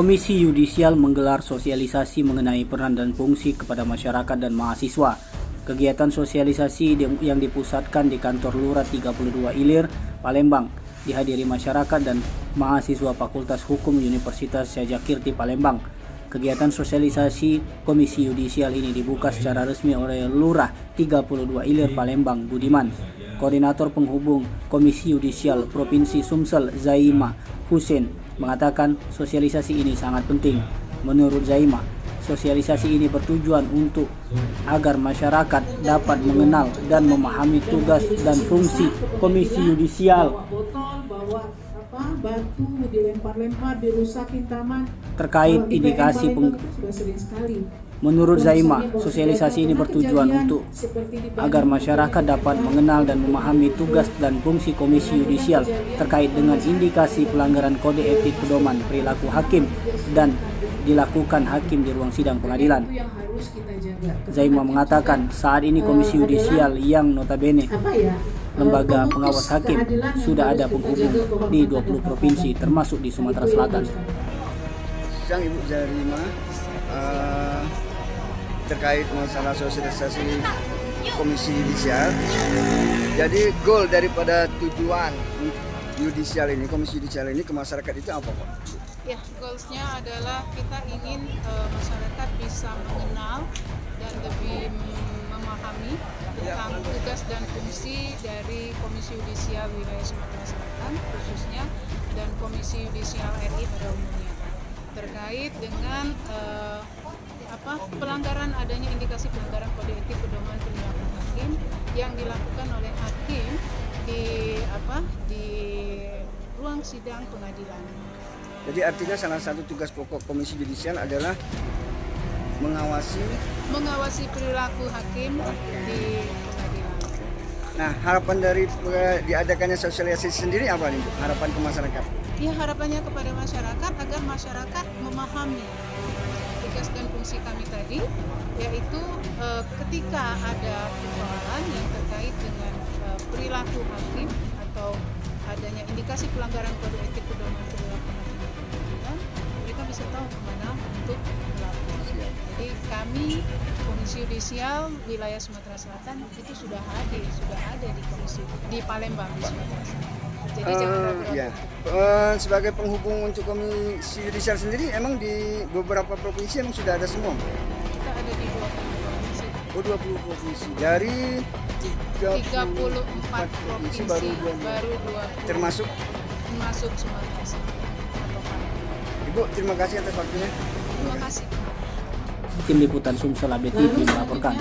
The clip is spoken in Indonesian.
Komisi Yudisial menggelar sosialisasi mengenai peran dan fungsi kepada masyarakat dan mahasiswa. Kegiatan sosialisasi yang dipusatkan di kantor Lurah 32 Ilir, Palembang, dihadiri masyarakat dan mahasiswa Fakultas Hukum Universitas Syajakirti Palembang. Kegiatan sosialisasi Komisi Yudisial ini dibuka secara resmi oleh Lurah 32 Ilir Palembang, Budiman. Koordinator Penghubung Komisi Yudisial Provinsi Sumsel, Zaima Hussein, mengatakan sosialisasi ini sangat penting. Menurut Zaima, sosialisasi ini bertujuan untuk agar masyarakat dapat mengenal dan memahami tugas dan fungsi Komisi Yudisial batu dilempar-lempar, dirusakin taman terkait indikasi Menurut Zaima, sosialisasi ini bertujuan untuk agar masyarakat dapat mengenal dan memahami tugas dan fungsi Komisi Yudisial terkait dengan indikasi pelanggaran kode etik pedoman perilaku hakim dan dilakukan hakim di ruang sidang pengadilan. Zaima mengatakan saat ini Komisi Yudisial yang notabene lembaga pengawas hakim sudah ada penghubung di 20 provinsi termasuk di Sumatera Selatan. Siang Ibu Zaima, terkait masalah sosialisasi Komisi Yudisial. Jadi goal daripada tujuan Yudisial ini, Komisi Yudisial ini ke masyarakat itu apa Pak? Ya, goalsnya adalah kita ingin masyarakat bisa mengenal dan lebih memahami tentang tugas dan fungsi dari Komisi Yudisial Wilayah Sumatera Selatan khususnya dan Komisi Yudisial RI pada umumnya terkait dengan pelanggaran adanya indikasi pelanggaran kode etik pedoman perilaku hakim yang dilakukan oleh hakim di ruang sidang pengadilan. Jadi artinya salah satu tugas pokok Komisi Yudisial adalah mengawasi perilaku hakim di pengadilan. Nah, harapan dari diadakannya sosialisasi sendiri apa nih, harapan ke masyarakat? Ya, harapannya kepada masyarakat agar masyarakat memahami tugas dan fungsi kami tadi, yaitu ketika ada persoalan yang terkait dengan perilaku hakim atau adanya indikasi pelanggaran kode etik pedoman perilaku hakim di pengadilan, mereka bisa tahu kemana untuk melapor. Jadi kami Komisi Yudisial Wilayah Sumatera Selatan itu sudah ada di Palembang di Sumatera Selatan. Jadi jangan ragu-ragu. Ya. Sebagai penghubung untuk Komisi Yudisial sendiri, emang di beberapa provinsi emang sudah ada semua? Kita ada di 20 provinsi. Oh, 20 provinsi. Dari 34 provinsi baru 20. Termasuk Sumatera Selatan. Ibu, terima kasih atas waktunya. Terima kasih. Tim Liputan Sumsel ABTV melaporkan.